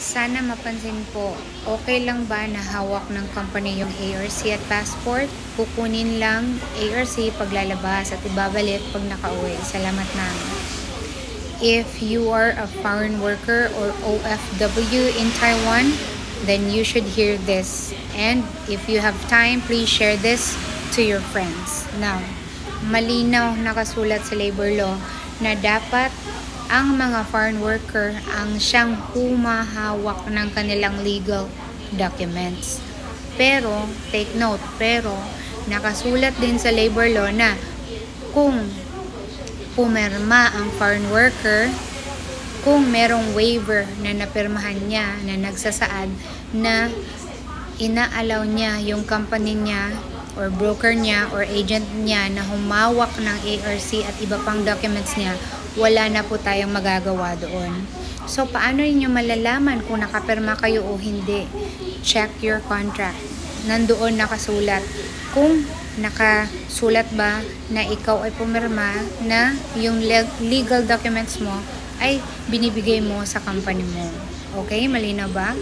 Sana mapansin po, okay lang ba na hawak ng company yung ARC at passport? Kukunin lang ARC paglalabas at ibabalik pag nakauwi. Salamat ma'am. If you are a foreign worker or OFW in Taiwan, then you should hear this. And if you have time, please share this to your friends. Now, malinaw nakasulat sa labor law na dapat ang mga foreign worker ang siyang humahawak ng kanilang legal documents. Pero, take note, nakasulat din sa labor law na kung pumirma ang foreign worker, kung merong waiver na napirmahan niya na nagsasaad na inaalaw niya yung company niya or broker niya or agent niya na humawak ng ARC at iba pang documents niya, wala na po tayong magagawa doon. So, paano niyo malalaman kung nakapirma kayo o hindi? Check your contract. Nandoon nakasulat. Kung nakasulat ba na ikaw ay pumirma na yung legal documents mo ay binibigay mo sa company mo. Okay? Malinaw ba?